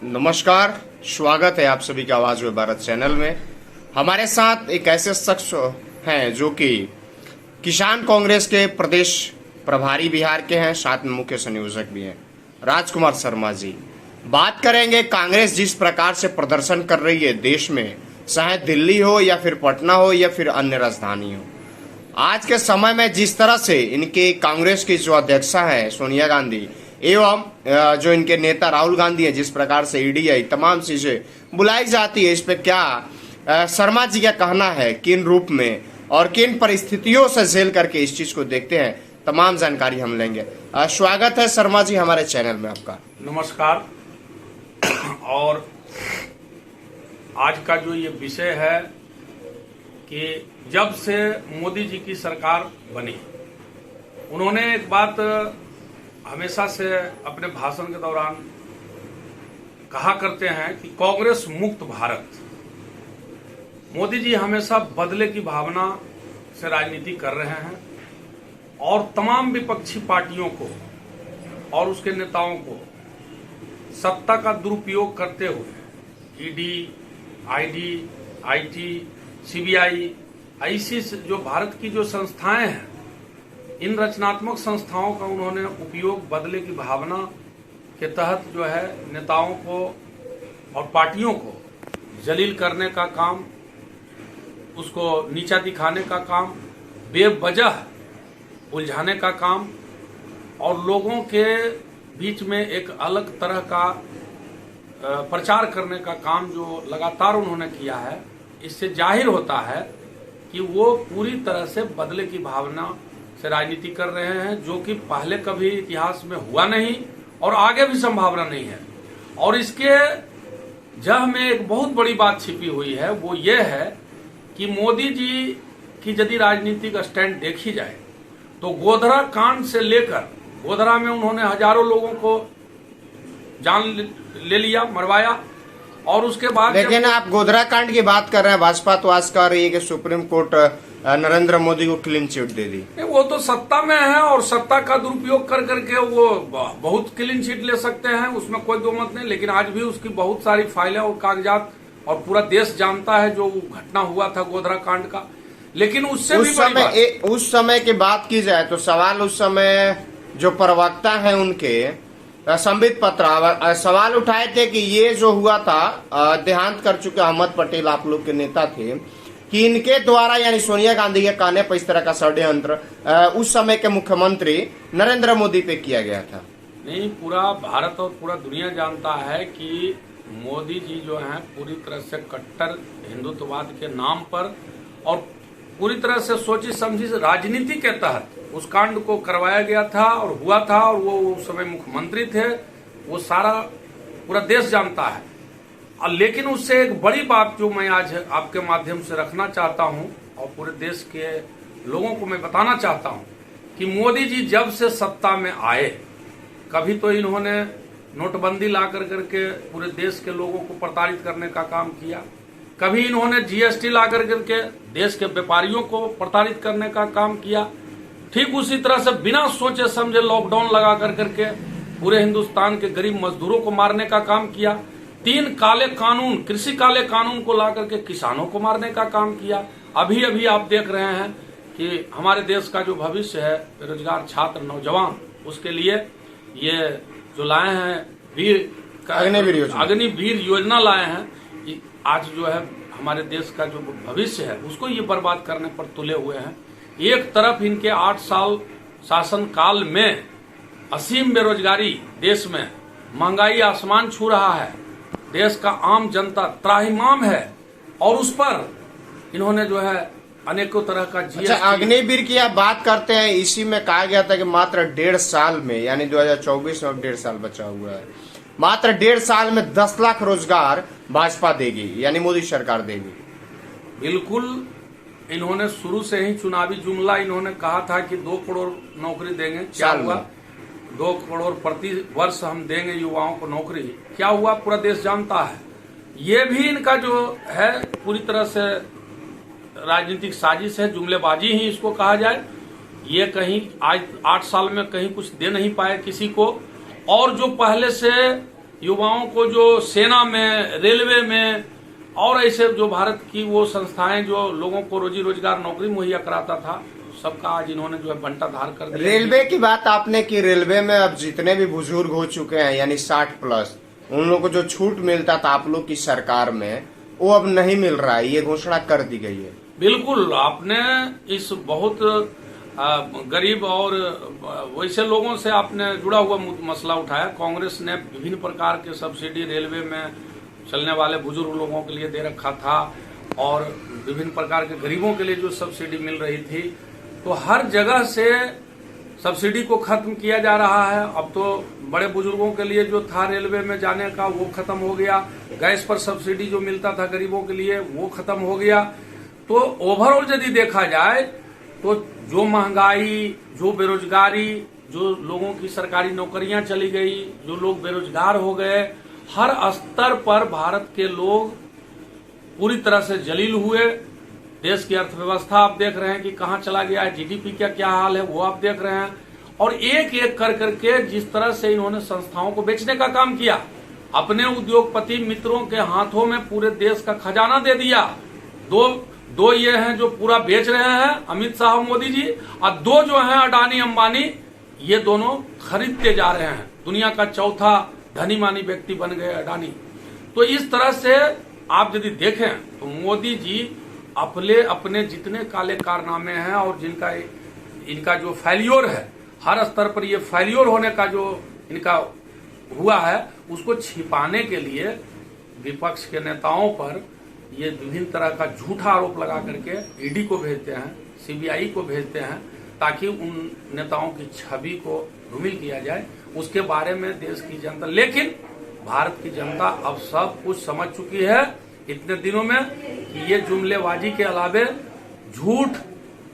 नमस्कार, स्वागत है आप सभी का आवाज में भारत चैनल में। हमारे साथ एक ऐसे शख्स हैं जो कि किसान कांग्रेस के प्रदेश प्रभारी बिहार के हैं, साथ में मुख्य संयोजक भी हैं, राजकुमार शर्मा जी। बात करेंगे कांग्रेस जिस प्रकार से प्रदर्शन कर रही है देश में, चाहे दिल्ली हो या फिर पटना हो या फिर अन्य राजधानी हो। आज के समय में जिस तरह से इनके कांग्रेस की जो अध्यक्षा है सोनिया गांधी एवं जो इनके नेता राहुल गांधी है, जिस प्रकार से ईडी तमाम चीजें बुलाई जाती है, इस पे क्या शर्मा जी का कहना है, किन रूप में और किन परिस्थितियों से झेल करके इस चीज को देखते हैं, तमाम जानकारी हम लेंगे। स्वागत है शर्मा जी हमारे चैनल में आपका। नमस्कार। और आज का जो ये विषय है कि जब से मोदी जी की सरकार बनी, उन्होंने एक बात हमेशा से अपने भाषण के दौरान कहा करते हैं कि कांग्रेस मुक्त भारत। मोदी जी हमेशा बदले की भावना से राजनीति कर रहे हैं और तमाम विपक्षी पार्टियों को और उसके नेताओं को सत्ता का दुरुपयोग करते हुए ईडी, आईडी, आईटी, सीबीआई ऐसी जो भारत की जो संस्थाएं हैं, इन रचनात्मक संस्थाओं का उन्होंने उपयोग बदले की भावना के तहत जो है नेताओं को और पार्टियों को जलील करने का काम, उसको नीचा दिखाने का काम, बेवजह उलझाने का काम और लोगों के बीच में एक अलग तरह का प्रचार करने का काम जो लगातार उन्होंने किया है, इससे जाहिर होता है कि वो पूरी तरह से बदले की भावना से राजनीति कर रहे हैं, जो कि पहले कभी इतिहास में हुआ नहीं और आगे भी संभावना नहीं है। और इसके जह में एक बहुत बड़ी बात छिपी हुई है, वो ये है कि मोदी जी की यदि राजनीतिक स्टैंड देखी जाए तो गोधरा कांड से लेकर, गोधरा में उन्होंने हजारों लोगों को जान ले लिया, मरवाया, और उसके बाद लेकिन आप गोधरा कांड की बात कर रहे हैं, भाजपा तो आज कह रही है कि सुप्रीम कोर्ट नरेंद्र मोदी को क्लीन चिट दे दी। वो तो सत्ता में है और सत्ता का दुरुपयोग कर करके वो बहुत क्लीन चिट ले सकते हैं, उसमें कोई दो मत नहीं। लेकिन आज भी उसकी बहुत सारी फाइलें और कागजात और पूरा देश जानता है जो घटना हुआ था गोधरा कांड का। लेकिन उससे उस समय की बात की जाए तो सवाल उस समय जो प्रवक्ता है उनके संबित पत्रा सवाल उठाए थे कि ये जो हुआ था, देहांत कर चुके अहमद पटेल आप लोग के नेता थे, कि इनके द्वारा यानी सोनिया गांधी के कहने पर इस तरह का षड्यंत्र उस समय के मुख्यमंत्री नरेंद्र मोदी पे किया गया था। नहीं, पूरा भारत और पूरा दुनिया जानता है कि मोदी जी जो हैं पूरी तरह से कट्टर हिंदुत्ववाद के नाम पर और पूरी तरह से सोची समझी राजनीति के तहत उस कांड को करवाया गया था और हुआ था, और वो उस समय मुख्यमंत्री थे। वो सारा पूरा देश जानता है। लेकिन उससे एक बड़ी बात जो मैं आज आपके माध्यम से रखना चाहता हूं और पूरे देश के लोगों को मैं बताना चाहता हूं कि मोदी जी जब से सत्ता में आए, कभी तो इन्होंने नोटबंदी ला करके पूरे देश के लोगों को प्रताड़ित करने का काम किया, कभी इन्होंने जीएसटी ला करके देश के व्यापारियों को प्रताड़ित करने का काम किया। ठीक उसी तरह से बिना सोचे समझे लॉकडाउन लगा करके पूरे हिंदुस्तान के गरीब मजदूरों को मारने का काम किया। 3 काले कानून, कृषि काले कानून को ला करके किसानों को मारने का काम किया। अभी अभी आप देख रहे हैं कि हमारे देश का जो भविष्य है, बेरोजगार छात्र नौजवान, उसके लिए ये जो लाए हैं अग्निवीर योजना लाए हैं, आज जो है हमारे देश का जो भविष्य है उसको ये बर्बाद करने पर तुले हुए हैं। एक तरफ इनके 8 साल शासन काल में असीम बेरोजगारी देश में, महंगाई आसमान छू रहा है, देश का आम जनता त्राहिमाम है, और उस पर इन्होंने जो है अनेकों तरह का जीएसटी। अच्छा, अग्निवीर की आप बात करते हैं, इसी में कहा गया था कि मात्र 1.5 साल में, यानी 2024 में 1.5 साल बचा हुआ है, मात्र 1.5 साल में 10 लाख रोजगार भाजपा देगी, यानी मोदी सरकार देगी। बिल्कुल, इन्होंने शुरू से ही चुनावी जुमला इन्होंने कहा था कि 2 करोड़ नौकरी देंगे। क्या हुआ? 2 करोड़ प्रति वर्ष हम देंगे युवाओं को नौकरी। क्या हुआ? पूरा देश जानता है। ये भी इनका जो है पूरी तरह से राजनीतिक साजिश है, जुमलेबाजी ही इसको कहा जाए। ये कहीं आज 8 साल में कहीं कुछ दे नहीं पाए किसी को, और जो पहले से युवाओं को जो सेना में, रेलवे में और ऐसे जो भारत की वो संस्थाएं जो लोगों को रोजी रोजगार नौकरी मुहैया कराता था, सबका आज इन्होंने जो है बंटाधार कर दिया। रेलवे की बात आपने की, रेलवे में अब जितने भी बुजुर्ग हो चुके हैं यानी 60+, उन लोगों को जो छूट मिलता था आप लोग की सरकार में, वो अब नहीं मिल रहा है, ये घोषणा कर दी गई है। बिल्कुल, आपने इस बहुत गरीब और वैसे लोगों से आपने जुड़ा हुआ मसला उठाया। कांग्रेस ने विभिन्न प्रकार के सब्सिडी रेलवे में चलने वाले बुजुर्ग लोगों के लिए दे रखा था और विभिन्न प्रकार के गरीबों के लिए जो सब्सिडी मिल रही थी, तो हर जगह से सब्सिडी को खत्म किया जा रहा है। अब तो बड़े बुजुर्गों के लिए जो था रेलवे में जाने का वो खत्म हो गया, गैस पर सब्सिडी जो मिलता था गरीबों के लिए वो खत्म हो गया। तो ओवरऑल यदि देखा जाए तो जो महंगाई, जो बेरोजगारी, जो लोगों की सरकारी नौकरियां चली गई, जो लोग बेरोजगार हो गए, हर स्तर पर भारत के लोग पूरी तरह से जलील हुए। देश की अर्थव्यवस्था आप देख रहे हैं कि कहां चला गया है, जीडीपी का क्या हाल है वो आप देख रहे हैं। और एक एक कर करके जिस तरह से इन्होंने संस्थाओं को बेचने का काम किया, अपने उद्योगपति मित्रों के हाथों में पूरे देश का खजाना दे दिया। दो ये हैं जो पूरा बेच रहे हैं, अमित शाह मोदी जी, और दो जो हैं अडानी अंबानी, ये दोनों खरीदते जा रहे हैं। दुनिया का चौथा धनी मानी व्यक्ति बन गए अडानी। तो इस तरह से आप यदि देखें तो मोदी जी अपने जितने काले कारनामे हैं और इनका जो फेल्योर है, हर स्तर पर ये फेल्योर होने का जो इनका हुआ है, उसको छिपाने के लिए विपक्ष के नेताओं पर ये विभिन्न तरह का झूठा आरोप लगा करके ईडी को भेजते हैं, सीबीआई को भेजते हैं, ताकि उन नेताओं की छवि को धूमिल किया जाए। उसके बारे में देश की जनता, लेकिन भारत की जनता अब सब कुछ समझ चुकी है इतने दिनों में कि ये जुमलेबाजी के अलावे, झूठ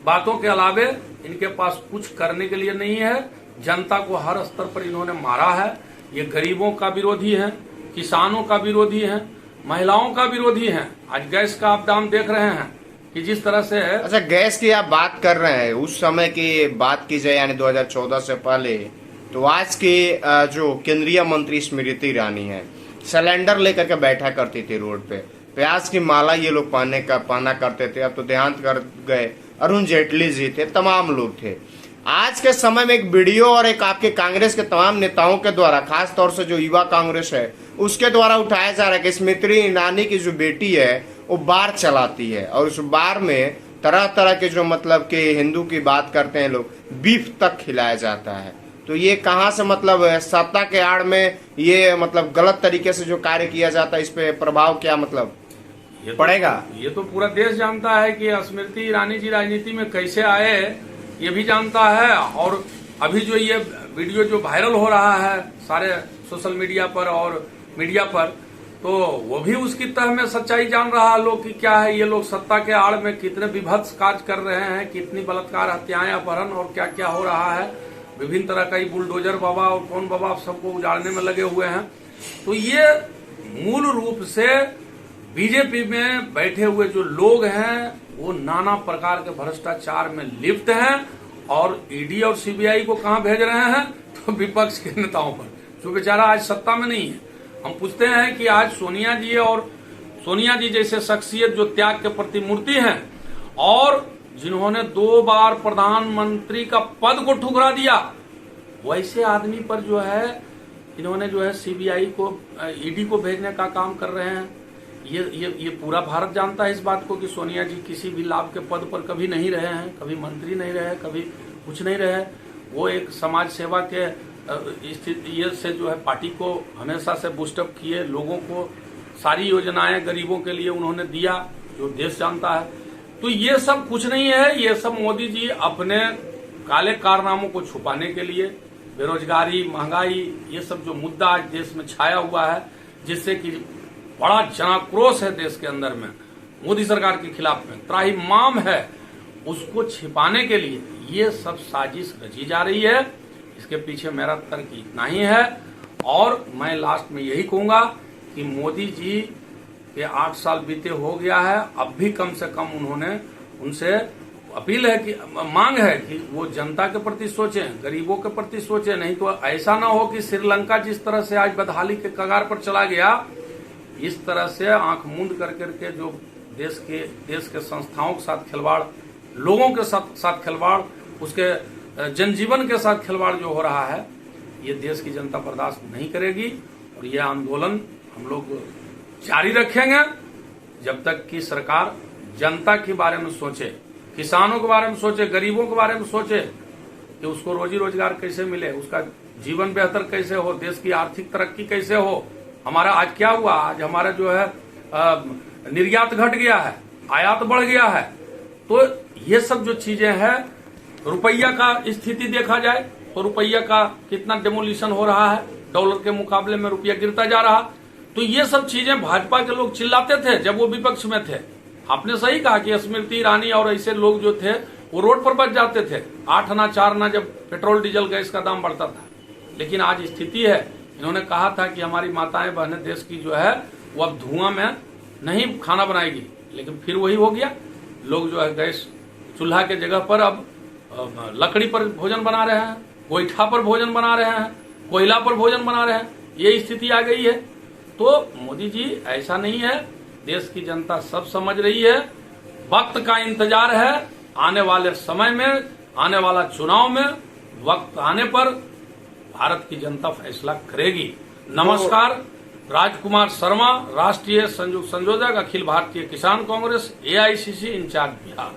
बातों के अलावे इनके पास कुछ करने के लिए नहीं है। जनता को हर स्तर पर इन्होंने मारा है। ये गरीबों का विरोधी है, किसानों का विरोधी है, महिलाओं का विरोधी है। आज गैस का आप दाम देख रहे हैं कि जिस तरह से है। अच्छा, गैस की आप बात कर रहे हैं, उस समय की बात की जाए यानी 2014 से पहले, तो आज की जो केंद्रीय मंत्री स्मृति ईरानी है, सिलेंडर लेकर के बैठा करती थी रोड पे, प्याज की माला ये लोग पहना करते थे। अब तो देहांत कर गए, अरुण जेटली जी थे, तमाम लोग थे। आज के समय में एक वीडियो और एक आपके कांग्रेस के तमाम नेताओं के द्वारा, खास तौर से जो युवा कांग्रेस है उसके द्वारा उठाया जा रहा है कि स्मृति ईरानी की जो बेटी है वो बार चलाती है और उस बार में तरह तरह के जो मतलब कि हिंदू की बात करते हैं लोग, बीफ तक खिलाया जाता है। तो ये कहाँ से मतलब सत्ता के आड़ में ये मतलब गलत तरीके से जो कार्य किया जाता है, इस पे प्रभाव क्या मतलब पड़ेगा? ये तो पूरा देश जानता है कि स्मृति ईरानी जी राजनीति में कैसे आए, ये भी जानता है। और अभी जो ये वीडियो जो वायरल हो रहा है सारे सोशल मीडिया पर और मीडिया पर, तो वो भी उसकी तह में सच्चाई जान रहा है लोग कि क्या है, ये लोग सत्ता के आड़ में कितने विभत्स कार्य कर रहे हैं, कितनी बलात्कार, हत्याएं, अपहरण और क्या क्या हो रहा है। विभिन्न तरह का बुलडोजर बाबा और कौन बाबा सबको उजाड़ने में लगे हुए हैं। तो ये मूल रूप से बीजेपी में बैठे हुए जो लोग हैं वो नाना प्रकार के भ्रष्टाचार में लिप्त हैं। और ईडी और सीबीआई को कहां भेज रहे हैं? तो विपक्ष के नेताओं पर, जो बेचारा आज सत्ता में नहीं है। हम पूछते हैं कि आज सोनिया जी जैसे शख्सियत जो त्याग के प्रतिमूर्ति हैं और जिन्होंने 2 बार प्रधानमंत्री का पद को ठुकरा दिया, वैसे आदमी पर जो है इन्होंने जो है सीबीआई को, ईडी को भेजने का काम कर रहे हैं। ये पूरा भारत जानता है इस बात को कि सोनिया जी किसी भी लाभ के पद पर कभी नहीं रहे हैं, कभी मंत्री नहीं रहे, कभी कुछ नहीं रहे। वो एक समाज सेवा के स्थिति से जो है पार्टी को हमेशा से बूस्टअप किए, लोगों को सारी योजनाएं गरीबों के लिए उन्होंने दिया, जो देश जानता है। तो ये सब कुछ नहीं है, ये सब मोदी जी अपने काले कारनामों को छुपाने के लिए, बेरोजगारी, महंगाई, ये सब जो मुद्दा आज देश में छाया हुआ है, जिससे कि बड़ा जनाक्रोश है देश के अंदर में, मोदी सरकार के खिलाफ में त्राहिमाम है, उसको छिपाने के लिए ये सब साजिश रची जा रही है। इसके पीछे मेरा तर्क इतना ही है। और मैं लास्ट में यही कहूंगा कि मोदी जी के 8 साल बीते हो गया है, अब भी कम से कम उनसे अपील है कि मांग है कि वो जनता के प्रति सोचें, गरीबों के प्रति सोचें। नहीं तो ऐसा ना हो कि श्रीलंका जिस तरह से आज बदहाली के कगार पर चला गया, इस तरह से आंख मूंद कर करके जो देश के संस्थाओं के साथ खिलवाड़, लोगों के साथ खिलवाड़, उसके जनजीवन के साथ खिलवाड़ जो हो रहा है, ये देश की जनता बर्दाश्त नहीं करेगी। और ये आंदोलन हम लोग जारी रखेंगे जब तक कि सरकार जनता के बारे में सोचे, किसानों के बारे में सोचे, गरीबों के बारे में सोचे कि उसको रोजी रोजगार कैसे मिले, उसका जीवन बेहतर कैसे हो, देश की आर्थिक तरक्की कैसे हो। हमारा आज क्या हुआ, आज हमारा जो है निर्यात घट गया है, आयात बढ़ गया है। तो ये सब जो चीजें हैं, रुपया का स्थिति देखा जाए तो रुपया का कितना डेमोलिशन हो रहा है, डॉलर के मुकाबले में रुपया गिरता जा रहा। तो ये सब चीजें भाजपा के लोग चिल्लाते थे जब वो विपक्ष में थे। आपने सही कहा कि स्मृति ईरानी और ऐसे लोग जो थे वो रोड पर बच जाते थे 8 आना 4 आना जब पेट्रोल डीजल गैस का दाम बढ़ता था। लेकिन आज स्थिति है, इन्होंने कहा था कि हमारी माताएं बहनें देश की जो है वो अब धुआं में नहीं खाना बनाएगी, लेकिन फिर वही हो गया। लोग जो है गैस चूल्हा के जगह पर अब लकड़ी पर भोजन बना रहे हैं, गोईठा पर भोजन बना रहे हैं, कोयला पर भोजन बना रहे हैं। ये स्थिति आ गई है। तो मोदी जी ऐसा नहीं है, देश की जनता सब समझ रही है, वक्त का इंतजार है। आने वाले समय में, आने वाला चुनाव में, वक्त आने पर भारत की जनता फैसला करेगी। नमस्कार, राजकुमार शर्मा, राष्ट्रीय संयोजक, अखिल भारतीय किसान कांग्रेस, AICC इंचार्ज बिहार।